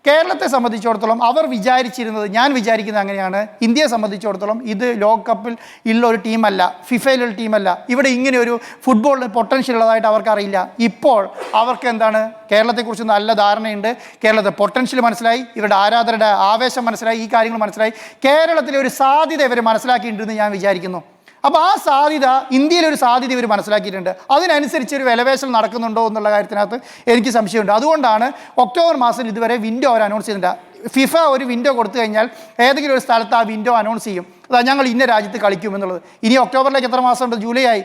കേരളത്തെ സംബന്ധിച്ചിടത്തോളം അവർ വിചാരിച്ചിരുന്നത്, ഞാൻ വിചാരിക്കുന്നത് അങ്ങനെയാണ്, ഇന്ത്യയെ സംബന്ധിച്ചിടത്തോളം ഇത് ലോകകപ്പിൽ ഉള്ള ഒരു ടീമല്ല, ഫിഫയിലുള്ള ടീമല്ല, ഇവിടെ ഇങ്ങനെ ഒരു ഫുട്ബോളിന് പൊട്ടൻഷ്യൽ ഉള്ളതായിട്ട് അവർക്കറിയില്ല. ഇപ്പോൾ അവർക്ക് എന്താണ്, കേരളത്തെക്കുറിച്ച് നല്ല ധാരണയുണ്ട്, കേരളത്തെ പൊട്ടൻഷ്യൽ മനസ്സിലായി, ഇവരുടെ ആരാധകരുടെ ആവേശം മനസ്സിലായി, ഈ കാര്യങ്ങൾ മനസ്സിലായി, കേരളത്തിലെ ഒരു സാധ്യത ഇവർ മനസ്സിലാക്കിയിട്ടുണ്ടെന്ന് ഞാൻ വിചാരിക്കുന്നു. അപ്പോൾ ആ സാധ്യത, ഇന്ത്യയിലൊരു സാധ്യത ഇവർ മനസ്സിലാക്കിയിട്ടുണ്ട്. അതിനനുസരിച്ച് ഒരു വിലപേശൽ നടക്കുന്നുണ്ടോ എന്നുള്ള കാര്യത്തിനകത്ത് എനിക്ക് സംശയമുണ്ട്. അതുകൊണ്ടാണ് ഒക്ടോബർ മാസത്തിൽ ഇതുവരെ വിൻഡോ അവർ അനൗൺസ് ചെയ്തില്ല. ഫിഫ ഒരു വിൻഡോ കൊടുത്തു കഴിഞ്ഞാൽ ഏതെങ്കിലും ഒരു സ്ഥലത്ത് ആ വിൻഡോ അനൗൺസ് ചെയ്യും, അതാ ഞങ്ങൾ ഇന്ന രാജ്യത്ത് കളിക്കുമെന്നുള്ളത്. ഇനി ഒക്ടോബറിലേക്ക് എത്ര മാസമുണ്ട്? ജൂലൈ ആയി,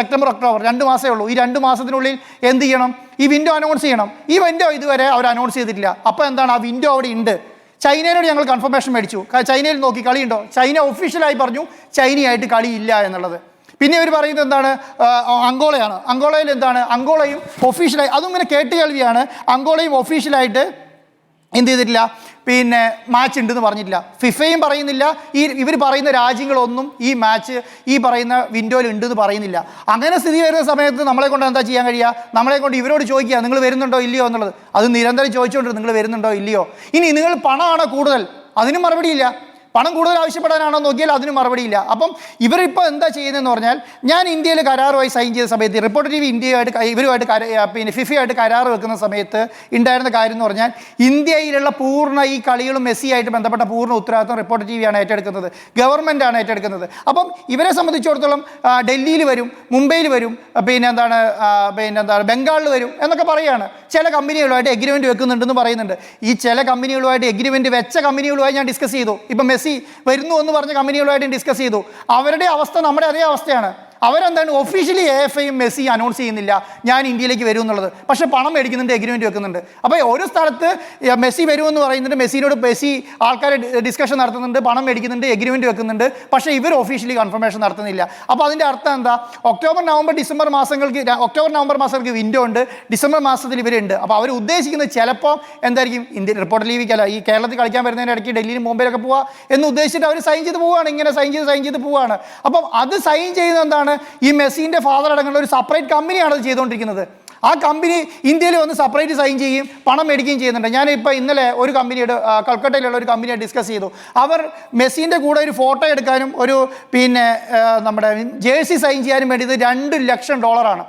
സെപ്റ്റംബർ ഒക്ടോബർ 2 മാസമേ ഉള്ളൂ. ഈ 2 മാസത്തിനുള്ളിൽ എന്ത് ചെയ്യണം? ഈ വിൻഡോ അനൗൺസ് ചെയ്യണം. ഈ വിൻഡോ ഇതുവരെ അവർ അനൗൺസ് ചെയ്തിട്ടില്ല. അപ്പോൾ എന്താണ്, ആ വിൻഡോ അവിടെ ഉണ്ട്. ചൈനയോട് ഞങ്ങൾ കൺഫർമേഷൻ മേടിച്ചു, ചൈനയിൽ നോക്കി കളിയുണ്ടോ? ചൈന ഒഫീഷ്യലായി പറഞ്ഞു ചൈനയായിട്ട് കളിയില്ല എന്നുള്ളത്. പിന്നെ ഇവർ പറയുന്നത് എന്താണ്, അങ്കോളയാണ്. അങ്കോളയിൽ എന്താണ്, അങ്കോളയും ഒഫീഷ്യലായി, അതും ഇങ്ങനെ കേട്ടുകേൾവിയാണ്, അങ്കോളയും ഒഫീഷ്യലായിട്ട് എന്ത് ചെയ്തിട്ടില്ല, പിന്നെ മാച്ച് ഉണ്ടെന്ന് പറഞ്ഞിട്ടില്ല. ഫിഫയും പറയുന്നില്ല, ഇവർ പറയുന്ന രാജ്യങ്ങളൊന്നും ഈ മാച്ച് ഈ പറയുന്ന വിൻഡോയിൽ ഉണ്ടെന്ന് പറയുന്നില്ല. അങ്ങനെ സ്ഥിതി വരുന്ന സമയത്ത് നമ്മളെ കൊണ്ട് എന്താ ചെയ്യാൻ കഴിയുക? നമ്മളെ കൊണ്ട് ഇവരോട് ചോദിക്കുക, നിങ്ങൾ വരുന്നുണ്ടോ ഇല്ലയോ എന്നുള്ളത്. അത് നിരന്തരം ചോദിച്ചുകൊണ്ട് നിങ്ങൾ വരുന്നുണ്ടോ ഇല്ലയോ. ഇനി നിങ്ങൾ പണമാണോ കൂടുതൽ, അതിനും മറുപടിയില്ല. പണം കൂടുതൽ ആവശ്യപ്പെടാനാണോ നോക്കിയാൽ അതിന് മറുപടിയില്ല. അപ്പം ഇവരിപ്പോൾ എന്താ ചെയ്യുന്നതെന്ന് പറഞ്ഞാൽ, ഞാൻ ഇന്ത്യയിൽ കരാറുമായി സൈൻ ചെയ്ത സമയത്ത്, റിപ്പോർട്ടർ ടി വി ഇന്ത്യയുമായിട്ട് ഇവരുമായിട്ട് പിന്നെ ഫിഫയുമായിട്ട് കരാർ വെക്കുന്ന സമയത്ത് ഉണ്ടായിരുന്ന കാര്യം എന്ന് പറഞ്ഞാൽ, ഇന്ത്യയിലുള്ള പൂർണ്ണ ഈ കളികളും മെസ്സിയായിട്ട് ബന്ധപ്പെട്ട പൂർണ്ണ ഉത്തരവാദിത്വം റിപ്പോർട്ടർ ടി വിയാണ് ഏറ്റെടുക്കുന്നത്, ഗവൺമെൻറ്റാണ് ഏറ്റെടുക്കുന്നത്. അപ്പം ഇവരെ സംബന്ധിച്ചിടത്തോളം ഡൽഹിയിൽ വരും, മുംബൈയിൽ വരും, പിന്നെന്താണ് ബംഗാളിൽ വരും എന്നൊക്കെ പറയുകയാണ്. ചില കമ്പനികളുമായിട്ട് എഗ്രിമെൻറ്റ് വെക്കുന്നുണ്ടെന്ന് പറയുന്നുണ്ട്. ഈ ചില കമ്പനികളുമായിട്ട് എഗ്രിമെൻറ്റ് വെച്ച കമ്പനികളുമായി ഞാൻ ഡിസ്കസ് ചെയ്തു. ഇപ്പം മെസ്സി വരുന്നു എന്ന് പറഞ്ഞ കമ്പനികളുമായിട്ട് ഡിസ്കസ് ചെയ്തു. അവരുടെ അവസ്ഥ നമ്മുടെ അതേ അവസ്ഥയാണ്. അവരെന്താണ്, ഒഫീഷ്യലി AFAയും മെസ്സി അനൗൺസ് ചെയ്യുന്നില്ല ഞാൻ ഇന്ത്യയിലേക്ക് വരും എന്നുള്ളത്, പക്ഷേ പണം മേടിക്കുന്നുണ്ട്, എഗ്രിമെൻറ്റ് വെക്കുന്നുണ്ട്. അപ്പോൾ ഒരു സ്ഥലത്ത് മെസ്സി വരുമെന്ന് പറയുന്നുണ്ട്, മെസ്സി ആൾക്കാരെ ഡിസ്കഷൻ നടത്തുന്നുണ്ട്, പണം മേടിക്കുന്നുണ്ട്, എഗ്രിമെൻറ്റ് വെക്കുന്നുണ്ട്, പക്ഷേ ഇവർ ഒഫീഷ്യലി കൺഫർമേഷൻ നടത്തുന്നില്ല. അപ്പോൾ അതിൻ്റെ അർത്ഥം എന്താ, ഒക്ടോബർ നവംബർ മാസങ്ങൾക്ക് വിൻഡോ ഉണ്ട്, ഡിസംബർ മാസത്തിൽ ഇവരുണ്ട്. അപ്പോൾ അവർ ഉദ്ദേശിക്കുന്നത് ചിലപ്പോൾ എന്തായിരിക്കും, ഇന്ത്യ റിപ്പോർട്ടർ ലീവിക്കല്ല, ഈ കേരളത്തിൽ കളിക്കാൻ വരുന്നതിൻ്റെ ഇടയ്ക്ക് ഡൽഹിയിലും മുംബൈയിലൊക്കെ പോവുക എന്ന് ഉദ്ദേശിച്ചിട്ട് അവർ സൈൻ ചെയ്ത് പോവുകയാണ്, ഇങ്ങനെ സൈൻ ചെയ്ത് പോവുകയാണ്. അപ്പം അത് സൈൻ ചെയ്യുന്നത് എന്താണ്, ഈ മെസ്സിൻ്റെ ഫാദർ അടങ്ങുന്ന ഒരു സെപ്പറേറ്റ് കമ്പനിയാണ് അത് ചെയ്തുകൊണ്ടിരിക്കുന്നത്. ആ കമ്പനി ഇന്ത്യയിൽ വന്ന് സെപ്പറേറ്റ് സൈൻ ചെയ്യും, പണം മേടിക്കുകയും ചെയ്യുന്നുണ്ട്. ഞാനിപ്പോൾ ഇന്നലെ ഒരു കമ്പനിയുടെ കൽക്കട്ടയിലുള്ള ഒരു കമ്പനിയെ ഡിസ്കസ് ചെയ്തു. അവർ മെസ്സിൻ്റെ കൂടെ ഒരു ഫോട്ടോ എടുക്കാനും ഒരു പിന്നെ നമ്മുടെ ജേഴ്സി സൈൻ ചെയ്യാനും വേണ്ടിയത് $2 ലക്ഷം എന്ന് പറഞ്ഞാൽ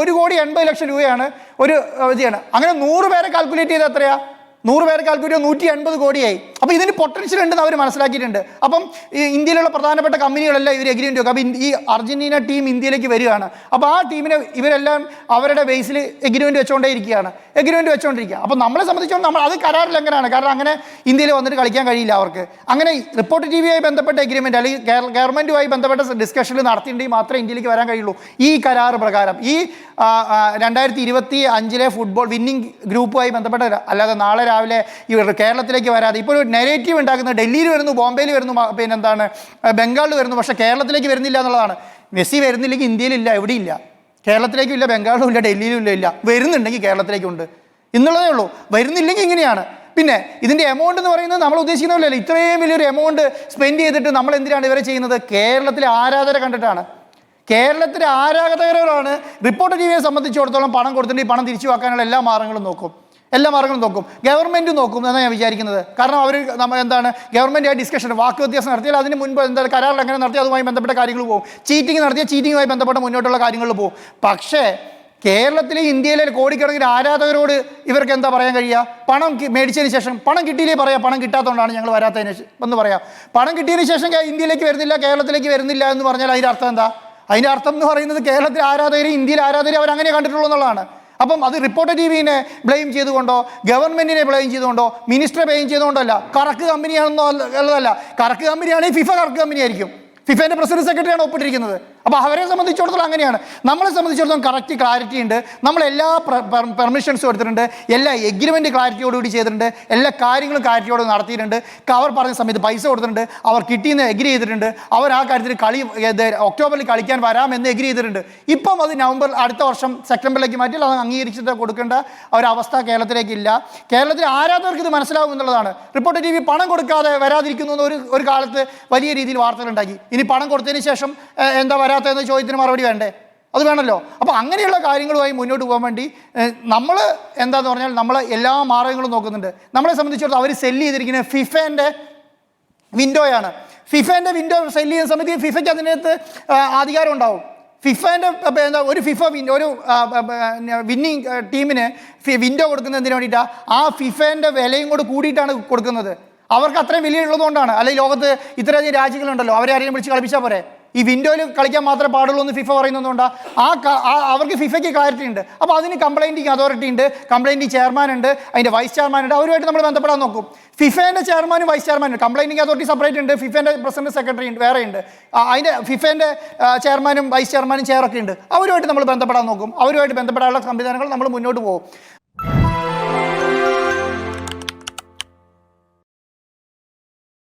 1,80,00,000 രൂപയാണ് ഒരു ഇതാണ്. അങ്ങനെ 100 പേരെ കാൽക്കുലേറ്റ് ചെയ്ത് എത്രയാണ്, 100 പേരെ കാൽക്കുലേറ്റ് 180 കോടിയായി. അപ്പോൾ ഇതിന് പൊട്ടൻഷ്യൽ ഉണ്ടെന്ന് അവർ മനസ്സിലാക്കിയിട്ടുണ്ട്. അപ്പം ഈ ഇന്ത്യയിലുള്ള പ്രധാനപ്പെട്ട കമ്പനികളെല്ലാം ഇവർ എഗ്രിമെൻറ്റ് വെക്കും. അപ്പോൾ ഈ അർജൻറ്റീന ടീം ഇന്ത്യയിലേക്ക് വരികയാണ്. അപ്പോൾ ആ ടീമിനെ ഇവരെല്ലാം അവരുടെ ബേസിൽ എഗ്രിമെൻറ്റ് വെച്ചുകൊണ്ടിരിക്കുക. അപ്പോൾ നമ്മളെ സംബന്ധിച്ചോളം അത് കരാർ ലംഘനമാണ്. കാരണം അങ്ങനെ ഇന്ത്യയിൽ വന്നിട്ട് കളിക്കാൻ കഴിയില്ല അവർക്ക്. അങ്ങനെ റിപ്പോർട്ടർ ടി വിയുമായി ബന്ധപ്പെട്ട എഗ്രിമെൻറ്റ് അല്ലെങ്കിൽ ഗവൺമെൻറ്റുമായി ബന്ധപ്പെട്ട ഡിസ്കഷനിൽ നടത്തിയിട്ടുണ്ടെങ്കിൽ മാത്രമേ ഇന്ത്യയിലേക്ക് വരാൻ കഴിയുള്ളൂ. ഈ കരാർ പ്രകാരം ഈ 2025 ഫുട്ബോൾ വിന്നിംഗ് ഗ്രൂപ്പുമായി ബന്ധപ്പെട്ട, അല്ലാതെ നാളെ രാവിലെ ഇവർ കേരളത്തിലേക്ക് വരാതെ ഇപ്പോൾ ഒരു നെഗറ്റീവ് ഉണ്ടാക്കുന്നത് ഡൽഹിയിൽ വരുന്നു, ബോംബെയിൽ വരുന്നു, ബംഗാളിൽ വരുന്നു, പക്ഷേ കേരളത്തിലേക്ക് വരുന്നില്ല എന്നുള്ളതാണ്. മെസ്സി വരുന്നില്ലെങ്കിൽ ഇന്ത്യയിലില്ല, എവിടെയില്ല, കേരളത്തിലേക്കും ഇല്ല, ബംഗാളിലും ഇല്ല, ഡൽഹിയിലും ഇല്ല. വരുന്നുണ്ടെങ്കിൽ കേരളത്തിലേക്കുണ്ട് എന്നുള്ളതേ ഉള്ളൂ. വരുന്നില്ലെങ്കിൽ ഇങ്ങനെയാണ്. പിന്നെ ഇതിൻ്റെ എമൗണ്ട് എന്ന് പറയുന്നത് നമ്മൾ ഉദ്ദേശിക്കുന്ന പോലെയല്ല. ഇത്രയും വലിയൊരു എമൗണ്ട് സ്പെൻഡ് ചെയ്തിട്ട് നമ്മൾ എന്തിനാണ് ഇവരെ ചെയ്യുന്നത്? കേരളത്തിലെ ആരാധകരെ കണ്ടിട്ടാണ്. കേരളത്തിലെ ആരാധകരോടാണ് റിപ്പോർട്ടർ ടി വിയെ സംബന്ധിച്ചിടത്തോളം പണം കൊടുത്തിട്ട് ഈ പണം തിരിച്ചു വെക്കാനുള്ള എല്ലാ മാർഗങ്ങളും നോക്കും. ഗവൺമെൻറ് നോക്കും എന്നാണ് ഞാൻ വിചാരിക്കുന്നത്. കാരണം അവർ എന്താണ്, ഗവൺമെൻറ്റായി ഡിസ്കഷൻ, വാക്ക് വ്യത്യാസം നടത്തിയാൽ അതിന് മുൻപ് എന്താണ് കരാറിൽ എങ്ങനെ നടത്തി അതുമായി ബന്ധപ്പെട്ട കാര്യങ്ങൾ പോകും. ചീറ്റിംഗ് നടത്തിയാൽ ചീറ്റിങ്ങുമായി ബന്ധപ്പെട്ട മുന്നോട്ടുള്ള കാര്യങ്ങൾ പോകും. പക്ഷേ കേരളത്തിലെ ഇന്ത്യയിലെ കോടിക്കണക്കിന് ആരാധകരോട് ഇവർക്ക് എന്താ പറയാൻ കഴിയുക? പണം മേടിച്ചതിന് ശേഷം പണം കിട്ടിയില്ലേ പറയാം, പണം കിട്ടാത്തതുകൊണ്ടാണ് ഞങ്ങൾ വരാത്തതിന് എന്ന് പറയാം. പണം കിട്ടിയതിന് ശേഷം ഇന്ത്യയിലേക്ക് വരുന്നില്ല, കേരളത്തിലേക്ക് വരുന്നില്ല എന്ന് പറഞ്ഞാൽ അതിൻ്റെ അർത്ഥം എന്താ? അതിൻ്റെ അർത്ഥം എന്ന് പറയുന്നത് കേരളത്തിലെ ആരാധകരെ, ഇന്ത്യയിലെ ആരാധകരെ അവരങ്ങനെ കണ്ടിട്ടുള്ളൂ എന്നുള്ളതാണ്. അപ്പം അത് റിപ്പോർട്ടർ ടി വിനെ ബ്ലെയിം ചെയ്തുകൊണ്ടോ, ഗവൺമെൻറ്റിനെ ബ്ലെയിം ചെയ്തുകൊണ്ടോ, മിനിസ്റ്ററെ ബ്ലെയിം ചെയ്തുകൊണ്ടോ അല്ല. കറക്ക് കമ്പനിയാണെന്നോ ഉള്ളതല്ല. കറക്ക് കമ്പനിയാണെങ്കിൽ ഫിഫ കറക്ക് കമ്പനിയായിരിക്കും. ഫിഫേൻ്റെ പ്രസിഡന്റ് സെക്രട്ടറിയാണ് ഒപ്പിട്ടിരിക്കുന്നത്. അപ്പോൾ അവരെ സംബന്ധിച്ചിടത്തോളം അങ്ങനെയാണ്. നമ്മളെ സംബന്ധിച്ചിടത്തോളം കറക്റ്റ് ക്ലാരിറ്റി ഉണ്ട്. നമ്മൾ എല്ലാ പെർമിഷൻസും എടുത്തിട്ടുണ്ട്, എല്ലാ എഗ്രിമെൻറ്റ് ക്ലാരിറ്റിയോടുകൂടി ചെയ്തിട്ടുണ്ട്, എല്ലാ കാര്യങ്ങളും ക്ലാരിറ്റിയോട് നടത്തിയിട്ടുണ്ട്. അവർ പറഞ്ഞ സമയത്ത് പൈസ കൊടുത്തിട്ടുണ്ട്, അവർ കിട്ടിയെന്ന് എഗ്രി ചെയ്തിട്ടുണ്ട്, അവർ ആ കാര്യത്തിൽ ഒക്ടോബറിൽ കളിക്കാൻ വരാമെന്ന് എഗ്രി ചെയ്തിട്ടുണ്ട്. ഇപ്പം അത് അടുത്ത വർഷം സെപ്റ്റംബറിലേക്ക് മാറ്റിയാൽ അത് അംഗീകരിച്ചിട്ട് കൊടുക്കേണ്ട ഒരവസ്ഥ കേരളത്തിലേക്കില്ല. കേരളത്തിലെ ആരാധകർക്ക് ഇത് മനസ്സിലാവും എന്നുള്ളതാണ്. റിപ്പോർട്ടർ ടി വി പണം കൊടുക്കാതെ വരാതിരിക്കുന്നു ഒരു കാലത്ത് വലിയ രീതിയിൽ വാർത്തകളുണ്ടാക്കി. ഇനി പണം കൊടുത്തതിന് ശേഷം എന്താ വരാത്തതെന്ന് ചോദ്യത്തിന് മറുപടി വേണ്ടേ? അത് വേണമല്ലോ. അപ്പോൾ അങ്ങനെയുള്ള കാര്യങ്ങളുമായി മുന്നോട്ട് പോകാൻ വേണ്ടി നമ്മൾ എന്താണെന്ന് പറഞ്ഞാൽ നമ്മൾ എല്ലാ മാർഗ്ഗങ്ങളും നോക്കുന്നുണ്ട്. നമ്മളെ സംബന്ധിച്ചിടത്തോളം അവർ സെല്ല് ചെയ്തിരിക്കുന്നത് ഫിഫേൻ്റെ വിൻഡോയാണ്. ഫിഫേൻ്റെ വിൻഡോ സെല്ല് ചെയ്യുന്ന സമയത്ത് ഫിഫയ്ക്ക് അതിനകത്ത് അധികാരം ഉണ്ടാവും. ഫിഫേൻ്റെ എന്താ ഒരു ഒരു വിന്നിങ് ടീമിന് വിൻഡോ കൊടുക്കുന്നതിന് വേണ്ടിയിട്ടാണ് ആ ഫിഫേൻ്റെ വിലയും കൂടെ കൂടിയിട്ടാണ് കൊടുക്കുന്നത്. അവർക്ക് അത്രയും വില ഉള്ളതുകൊണ്ടാണ്. അല്ലെങ്കിൽ ലോകത്ത് ഇത്രയധികം രാജ്യങ്ങളുണ്ടല്ലോ, അവരെ ആരെയും വിളിച്ച് കളിപ്പിച്ചാൽ പോരെ. ഈ വിൻഡോയിൽ കളിക്കാൻ മാത്രമേ പാടുള്ളൂ എന്ന് ഫിഫ പറയുന്നതുകൊണ്ടാണ് അവർക്ക് ഫിഫയ്ക്ക് ക്ലാരിറ്റി ഉണ്ട്. അപ്പോൾ അതിന് കംപ്ലൈൻറ്റിങ് അതോറിറ്റി ഉണ്ട്, കംപ്ലൈൻറ്റിങ് ചെയർമാൻ ഉണ്ട്, അതിൻ്റെ വൈസ് ചെയർമാൻ ഉണ്ട്. അവരുമായിട്ട് നമ്മൾ ബന്ധപ്പെടാൻ നോക്കും. ഫിഫേൻ്റെ ചെയർമാനും വൈസ് ചെയർമാനും കംപ്ലൈൻറ്റിങ് അതോറിറ്റി സെപ്പറേറ്റ് ഉണ്ട്, ഫിഫേൻ്റെ പ്രസിഡന്റ് സെക്രട്ടറി ഉണ്ട് വേറെ ഉണ്ട്, അതിൻ്റെ ഫിഫേൻ്റെ ചെയർമാനും വൈസ് ചെയർമാനും ചെയറൊക്കെ ഉണ്ട്. അവരുമായിട്ട് നമ്മൾ ബന്ധപ്പെടാൻ നോക്കും. അവരുമായിട്ട് ബന്ധപ്പെടാനുള്ള സംവിധാനങ്ങൾ നമ്മൾ മുന്നോട്ട് പോകും.